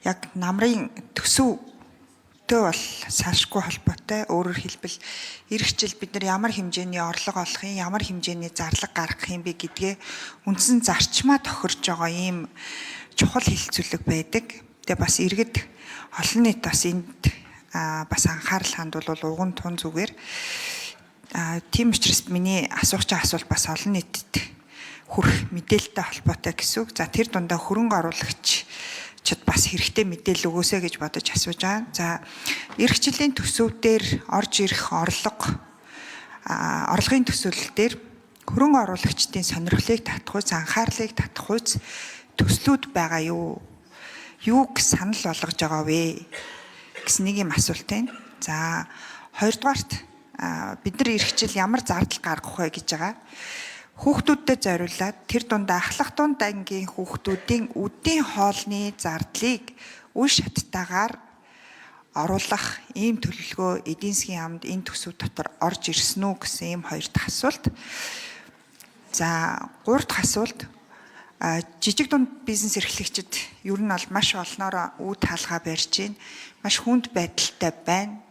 яг намрын төсөвтэй бол салшгүй холбоотой. Өөрөөр хэлбэл эх жил бид нар ямар хэмжээний орлого олох юм, ямар хэмжээний зарлага гаргах юм бэ гэдгээ үндсэн зарчмаа тохирж байгаа ийм чухал хэлцүүлэг байдаг. Тэгээ бас иргэд олон нийт бас энд бас анхаарал хандвал уган тун зүгээр. Тийм учраас миний асуух чинь асуулт бас олон нийтэд хүрэх мэдээлэлтэй холбоотой гэсэн үг. За тэр дундаа хөрөнгө оруулагчид бас хэрэгтэй мэдээлэл өгөөсэй гэж бодож асууж байгаа. За эх жилийн төсөв дээр орж ирэх орлогын төсөөлөл дээр хөрөнгө оруулагчдын сонирхлыг татахуйц, анхаарлыг татахуйц төслүүд байгаа юу? Юуг санал болгож байгаа вэ гэсэн нэг юм асуулт байна. За хоёрдугаарт бид нар эх жил ямар зардал гаргах вэ гэж байгаа. Хүүхдүүдэд зориулаад тэр дундаа ахлах дунд ангийн хүүхдүүдийн үдийн хоолны зардлыг үе шаттайгаар оруулах ийм төлөвлөгөө эдийн засгийн яамд энэ төсөв дотор орж ирсэн үү гэсэн ийм хоёр дахь асуулт. За гурав дахь асуулт. Жижиг дунд бизнес эрхлэгчид ер нь бол маш олноороо үе таалгаа барьж байна. Маш хүнд байдалтай байна.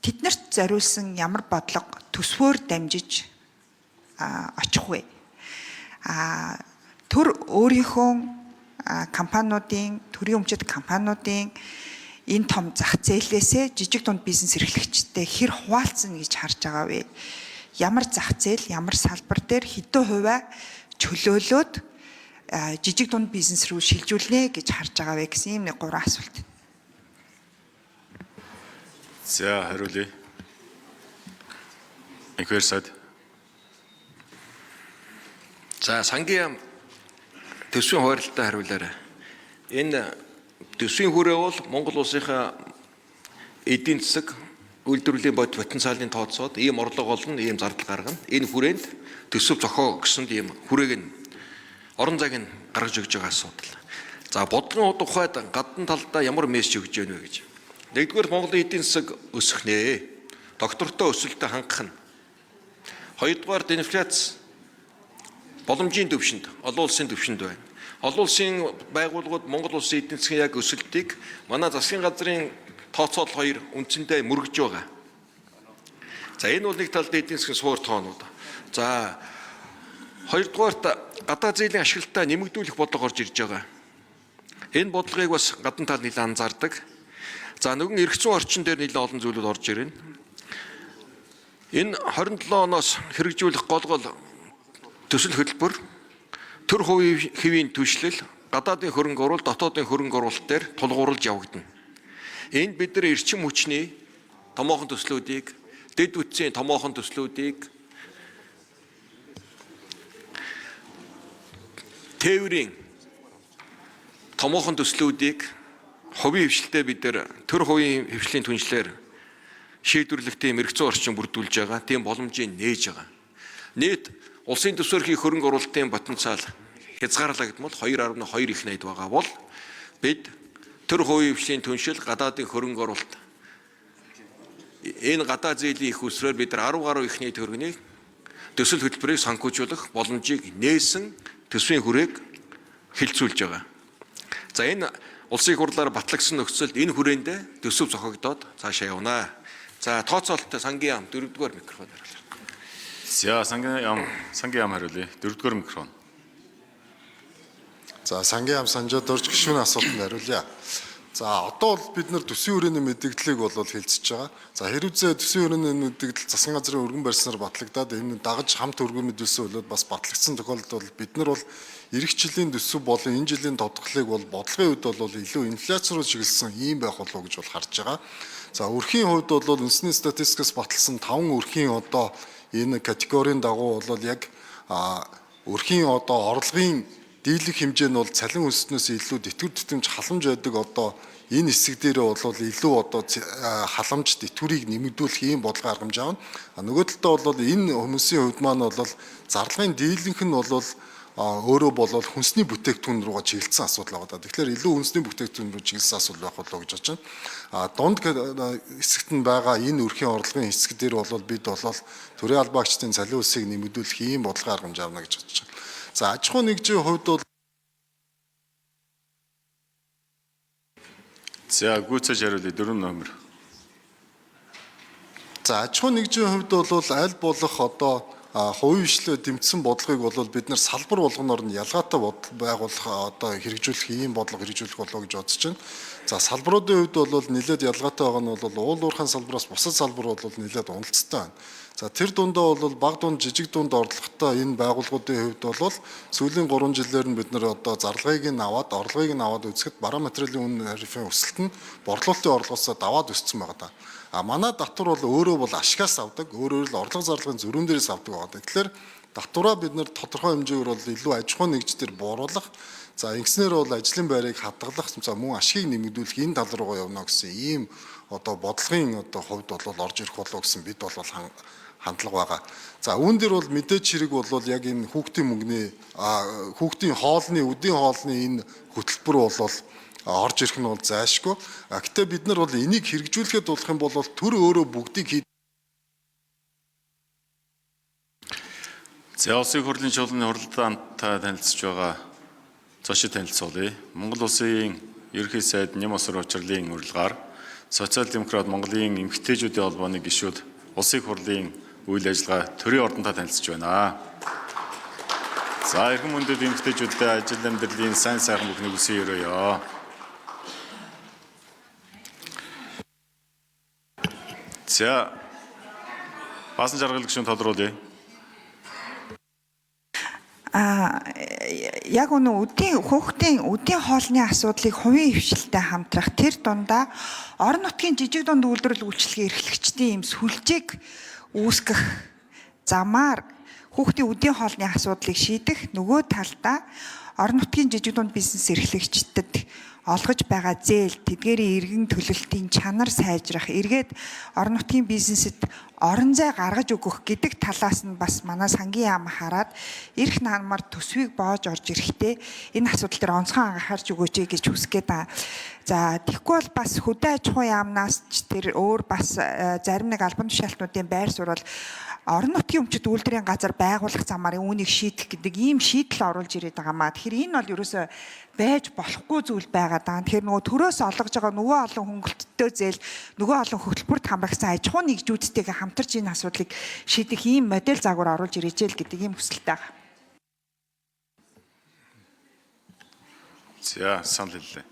Тэднэрт зориулсан ямар бодлого төсвөөр дамжиж очих вэ? Төр өөрийнхөө компаниудын, төрийн өмчит компаниудын энэ том зах зээлээсээ жижиг дунд бизнес эрхлэгчтэй хэр хуваалцсан гэж харж байгаа вэ? Ямар зах зээл, ямар салбар дээр хэдэн хувиа чөлөөлөөд жижиг дунд бизнес рүү шилжүүлнэ гэж харж байгаа вэ гэсэн ийм нэг гурван асуулт. За хариулъя. Инхээр сайд. За сангийн төсвийн хуваарлалтаа хариулаарай. Энэ төсвийн хүрээ бол Монгол улсынхаа эдийн засаг үйлдвэрлэлийн потенциалын тооцоод ийм орлого олно, ийм зардал гаргана. Энэ хүрээнд төсөв зохио гэсэн ийм хүрээг нь орон зайг нь гаргаж өгж байгаа асуудал. За бодлогын тухайд гадна талдаа ямар мессеж өгж яах вэ гэж. Нэгдүгээр Монголын эдийн засаг өсөх нэ. Доктортой өсөлтөд хангах нь. Хоёрдугаар инфляц боломжийн төвшөнд, олон улсын төвшөнд байна. Олон улсын байгууллагууд Монгол улсын эдийн засгийн яг өсөлтийг манай засгийн газрын тооцоол 2 үндсэндээ мөргөж байгаа. За энэ бол нэг талд эдийн засгийн суур тоонууд. За хоёрдугаарт гадаад зээлийн ашиглалтаа нэмэгдүүлэх бодлого орж ирж байгаа. Энэ бодлогыг бас гадна тал нэлээд анзаардаг. За нэгэн эрх зүйн орчин дээр нэлээд олон зүйлүүд орж ирнэ. Энэ 27 оноос хэрэгжүүлэх гол төсөл хөтөлбөр төр хувийн түвшлэл, гадаадын хөрөнгө оруулалт, дотоодын хөрөнгө оруулалт дээр тулгуурлаж явагдана. Энд бид нар эрчим хүчний томоохон төслүүдийг, дэд үтсийн томоохон төслүүдийг, тээврийн томоохон төслүүдийг хувийн хвшилтэд бид нар төр хувийн хвшлийн түншлэр шийдвэрлэх тийм эрх зүйн орчин бүрдүүлж байгаа, тийм боломжийг нээж байгаа. Нийт улсын төсвөрхийн хөрөнгө оруулалтын потенциал хязгаарлагдмал 2.2 их найд байгаа бол бид төр хувийн хвшлийн түншил, гадаадын хөрөнгө оруулалт энэ гадаад зээлийн их үсрээр бид нар 10 гаруй ихний төгрөгийг төсөл хөтөлбөрийг санхүүжүүлэх боломжийг нээсэн төсвийн хүрээг хэлцүүлж байгаа. За энэ улсын хурлаар батлагдсан нөхцөлд энэ хүрээндээ төсөв зохиогдоод цаашаа явна. За тооцоололттой сангийн яам 4-р микрофон хариулъя. За сангийн яам хариулъя. 4-р микрофон. За сангийн яам санжаад орж гишүүний асуултанд хариулъя. За одоо бол бид нар төсвийн хүрээний мэдээллийг бол хэлцэж байгаа. За хэрвээ төсвийн хүрээний мэдээлэл засгийн газрын өргөн барьснаар батлагдаад энэ дагаж хамт өргөн мэдүүлсэн болоод бас батлагдсан тохиолдолд бол бид нар бол эх жилийн төсөв болон энэ жилийн тодглолыг бол бодлогын хувьд бол илүү инфляц руу чиглэсэн ийм байх болов уу гэж бол харж байгаа. За өрхийн хувьд бол үндэсний статистикаас баталсан 5 өрхийн одоо энэ категорийн дагуу бол яг өрхийн одоо орлогын дийлэх хэмжээ нь бол цалин өснөөс илүү тэтгэвэр тутамж халамж байдаг одоо энэ хэсэг дээр бол илүү одоо халамж тэтгэврийг нэмэгдүүлэх ийм бодлого аргамж аавна. Нөгөө талдаа бол энэ хүмүүсийн хувьд маань бол зарлагын дийлэнх нь бол өөрөө болол хүнсний бүтээгдэхүүн руугаа чиглэсэн асуудал байгаа. Тэгэхээр илүү хүнсний бүтээгдэхүүн рүү чиглэсэн асуудал байх болов уу гэж бодож байна. Дунд хэсэгт нь байгаа энэ өрхийн орлогын хэсэг дээр бол бид бол төрийн албаагчдын цалин өсийг нэмэгдүүлэх ийм бодлого аргамж авна гэж бодож байна. За аж ахуй нэгжийн хувьд бол За гүйцэж хариулъя 4 номер. За аж ахуйн нэгжийн хувьд бол аль болох одоо хувийн хвшлээ дэмжсэн бодлогыг бол бид нар салбар болгоноор нь ялгаатай бодол байгуулах одоо хэрэгжүүлэх ийм бодлого хэрэгжүүлэх болов гэж бодож байна. За салбаруудын хувьд бол нэлээд ялгаатай байгаа нь бол уул уурхайн салбараас бусад салбар бол нэлээд уналттай байна. За тэр дундаа бол баг дунд жижиг дунд орлоготой энэ байгууллагуудын хувьд бол сүүлийн 3 жилээр нь бид нар одоо зарлагыг нь аваад орлогыг нь аваад үзэхэд бараа материалын үнэ тарифын өсөлт нь борлуулалтын орлогоосоо даваад өссөн байгаа даа. Манай татвар бол өөрөө бол ашигаас авдаг, өөрөөр л орлого зарлагын зөрүүн дээрээс авдаг байгаа. Тэгэхээр татвараа бид нар тодорхой хэмжээгээр бол илүү аж ахуйн нэгждэр бууруулах, за ингэснээр бол ажлын байрыг хадгалах, за мөн ашгийг нэмэгдүүлэх энэ тал руугаа явна гэсэн ийм одоо бодлогын одоо хувьд бол орж ирэх болов гэсэн бид бол хандлага байгаа. За үүн дээр бол мэдээч хэрэг бол яг энэ хүүхдийн мөнгөний хүүхдийн хоолны, үдийн хоолны энэ хөтөлбөр бол орж ирэх нь бол зайлшгүй. Гэтэ бид нар бол энийг хэрэгжүүлэхэд болох юм бол төр өөрөө бүгдийг За улсын хурлын чуулганы хурлаантай танилцж байгаа зочид танилцуулъя. Монгол улсын ерөнхий сайд Нямосор Учрлын урилгаар Социал демократ Монголын эмэгтэйчүүдийн холбооны гишүүд улсын хурлын үйл ажиллагаа төрийн ордонтой танилцж байна. За эрхэм хүндэт эмэгтэйчүүдтэй ажил амьдралын сайн сайхан бүхнийг хүсэн өрөөё. За баасан жаргал гишүүн тодруулъя. Яг өнөө хүүхдийн үдийн хоолны асуудлыг хувийн хвшилтэй хамтрах тэр дундаа орон нутгийн жижиг дунд үйлдвэрлэл үйлчлэгийн эрхлэгчдийн юм сүлжээг үүсгэх замаар хүүхдийн үдийн хоолны асуудлыг шийдэх, нөгөө талдаа орон нутгийн жижиг дунд бизнес эрхлэгчдэд олгож байгаа зээл, тэдгээрийн эргэн төлөлтийн чанар сайжрах, эргээд орон нутгийн бизнетэд орон зай гаргаж өгөх гэдэг талаас нь бас манай сангийн яам хараад эрх наамар төсвийг боож орж ирэхдээ энэ асуудал дээр онцгой анхаарч өгөөч гэж хүсгээд байна. За тэгэхгүй бол бас хөдөө аж ахуйн яамнаас ч тэр өөр бас зарим нэг албан тушаалтнуудын байр суурь орон нутгийн өмчит үйлдвэрийн газар байгуулах замаар үүнийг шийдэх гэдэг ийм шийдэл оруулж ирээд байгаамаа. Тэгэхээр энэ бол ерөөсөө байж болохгүй зүйл байгаад байгаа. Тэгэхээр нөгөө төрөөс олгож байгаа нөгөө олон хөнгөлөлттэй зээл, нөгөө олон хөтөлбөрт хамрагсан аж ахуйн нэгжүүдтэйгээ хамтарч энэ асуудлыг шийдэх ийм модель загвар оруулж ирээч л гэдэг ийм хүсэлтэй байгаа. За санал хэллээ.